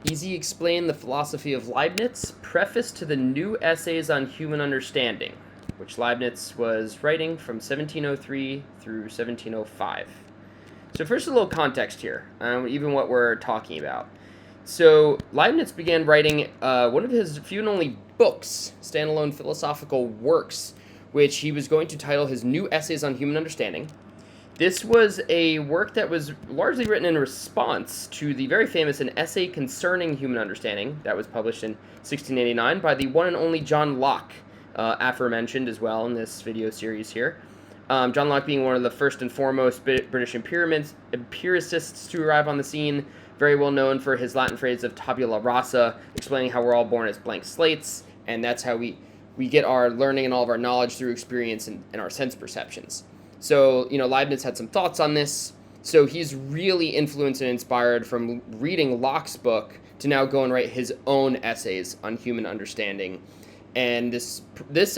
Easy Explain the Philosophy of Leibniz, Preface to the New Essays on Human Understanding, which Leibniz was writing from 1703 through 1705. So first a little context here, even what we're talking about. So Leibniz began writing one of his few and only books, standalone philosophical works, which he was going to title his New Essays on Human Understanding. This was a work that was largely written in response to the very famous An Essay Concerning Human Understanding that was published in 1689 by the one and only John Locke, aforementioned as well in this video series here. John Locke being one of the first and foremost British empiricists to arrive on the scene, very well known for his Latin phrase of tabula rasa, explaining how we're all born as blank slates, and that's how we get our learning and all of our knowledge through experience and our sense perceptions. So, Leibniz had some thoughts on this. So he's really influenced and inspired from reading Locke's book to now go and write his own essays on human understanding. And this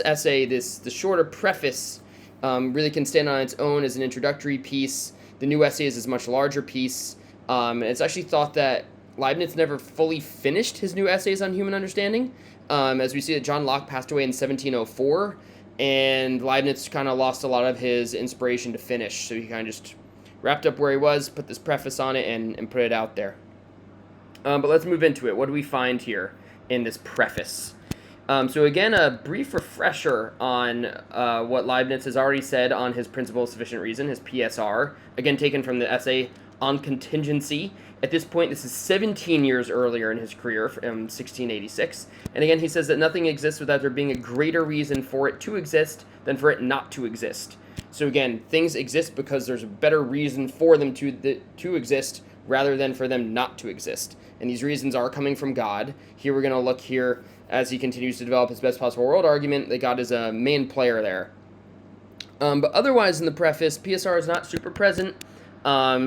essay, the shorter preface, really can stand on its own as an introductory piece. The new essay is a much larger piece. And it's actually thought that Leibniz never fully finished his new essays on human understanding. As we see that John Locke passed away in 1704. And Leibniz kind of lost a lot of his inspiration to finish, so he kind of just wrapped up where he was, put this preface on it, and put it out there. But let's move into it. What do we find here in this preface? So again, a brief refresher on what Leibniz has already said on his Principle of Sufficient Reason, his PSR, again taken from the essay on contingency. At this point, this is 17 years earlier in his career, from 1686. And again, he says that nothing exists without there being a greater reason for it to exist than for it not to exist. So again, things exist because there's a better reason for them to exist rather than for them not to exist. And these reasons are coming from God. Here we're going to look here as he continues to develop his best possible world argument that God is a main player there. But otherwise in the preface, PSR is not super present.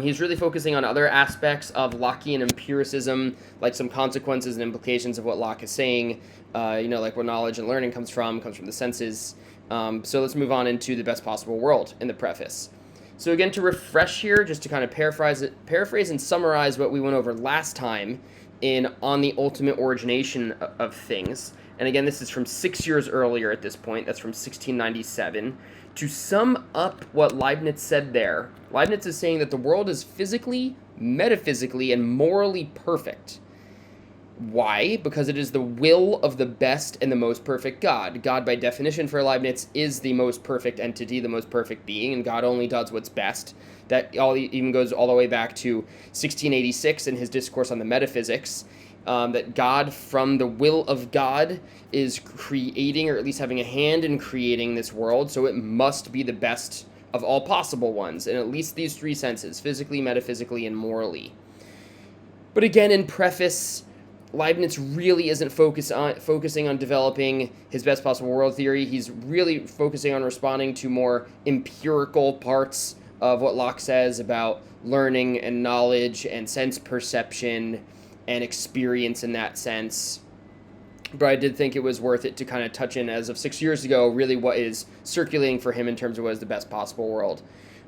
He's really focusing on other aspects of Lockean empiricism, like some consequences and implications of what Locke is saying, like where knowledge and learning comes from the senses. So let's move on into the best possible world in the preface. So again, to refresh here, just to kind of paraphrase and summarize what we went over last time on the ultimate origination of things. And again, this is from 6 years earlier at this point. That's from 1697. To sum up what Leibniz said there, Leibniz is saying that the world is physically, metaphysically, and morally perfect. Why? Because it is the will of the best and the most perfect God. God, by definition for Leibniz, is the most perfect entity, the most perfect being, and God only does what's best. That even goes all the way back to 1686 in his discourse on the metaphysics. That God, from the will of God, is creating, or at least having a hand in creating this world, so it must be the best of all possible ones, in at least these three senses, physically, metaphysically, and morally. But again, in preface, Leibniz really isn't focusing on developing his best possible world theory. He's really focusing on responding to more empirical parts of what Locke says about learning and knowledge and sense perception and experience in that sense. But I did think it was worth it to kind of touch in, as of 6 years ago, really what is circulating for him in terms of what is the best possible world.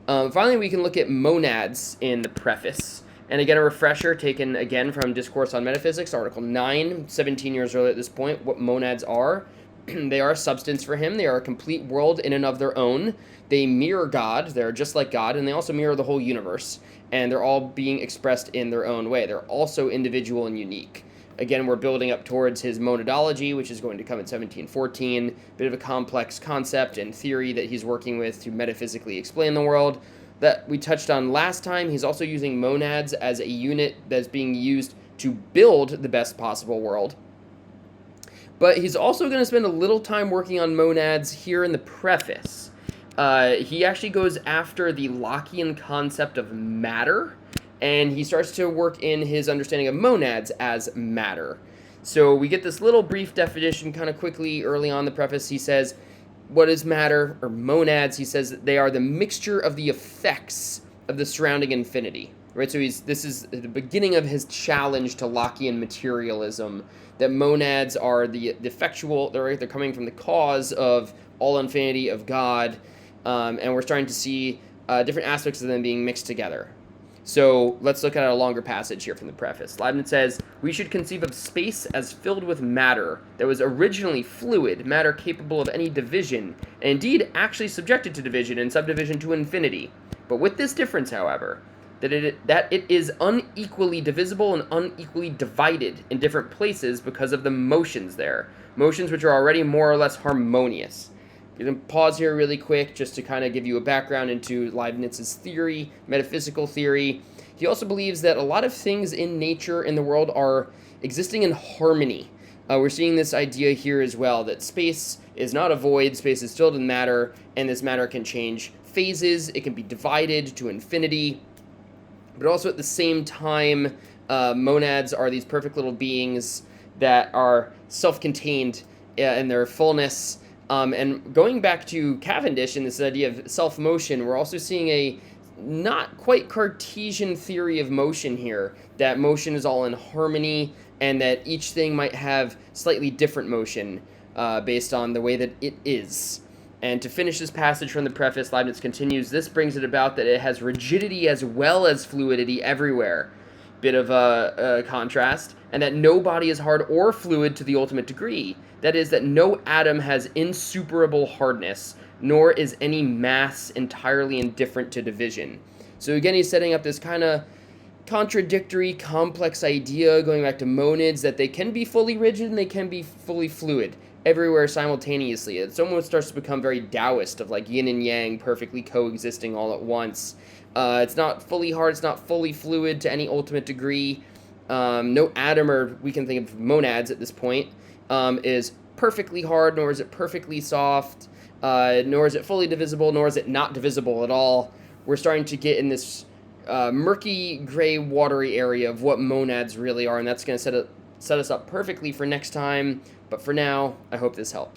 Finally, we can look at monads in the preface. And again, a refresher taken again from Discourse on Metaphysics, Article 9, 17 years earlier at this point, what monads are. They are a substance for him. They are a complete world in and of their own. They mirror God. They're just like God, and they also mirror the whole universe. And they're all being expressed in their own way. They're also individual and unique. Again, we're building up towards his monadology, which is going to come in 1714. Bit of a complex concept and theory that he's working with to metaphysically explain the world. That we touched on last time. He's also using monads as a unit that's being used to build the best possible world. But he's also going to spend a little time working on monads here in the preface. He actually goes after the Lockean concept of matter, and he starts to work in his understanding of monads as matter. So we get this little brief definition kind of quickly early on in the preface. He says, what is matter, or monads? He says that they are the mixture of the effects of the surrounding infinity. Right, so this is the beginning of his challenge to Lockean materialism, that monads are the effectual, they're coming from the cause of all infinity of God, and we're starting to see different aspects of them being mixed together. So let's look at a longer passage here from the preface. Leibniz says, we should conceive of space as filled with matter that was originally fluid, matter capable of any division, and indeed actually subjected to division and subdivision to infinity. But with this difference, however, that it is unequally divisible and unequally divided in different places because of the motions there. Motions which are already more or less harmonious. I'm going to pause here really quick just to kind of give you a background into Leibniz's theory, metaphysical theory. He also believes that a lot of things in nature, in the world, are existing in harmony. We're seeing this idea here as well, that space is not a void, space is filled with matter, and this matter can change phases, it can be divided to infinity, but also at the same time, monads are these perfect little beings that are self-contained in their fullness. And going back to Cavendish and this idea of self-motion, we're also seeing a not quite Cartesian theory of motion here, that motion is all in harmony and that each thing might have slightly different motion based on the way that it is. And to finish this passage from the preface, Leibniz continues, this brings it about that it has rigidity as well as fluidity everywhere. Bit of a contrast. And that no body is hard or fluid to the ultimate degree. That is, that no atom has insuperable hardness, nor is any mass entirely indifferent to division. So again, he's setting up this kind of contradictory, complex idea, going back to monads, that they can be fully rigid and they can be fully fluid everywhere simultaneously. It almost starts to become very Taoist, of like yin and yang perfectly coexisting all at once. It's not fully hard, it's not fully fluid to any ultimate degree. No atom, or we can think of monads at this point, is perfectly hard, nor is it perfectly soft, nor is it fully divisible, nor is it not divisible at all. We're starting to get in this murky, gray, watery area of what monads really are, and that's going to set us up perfectly for next time. But for now, I hope this helps.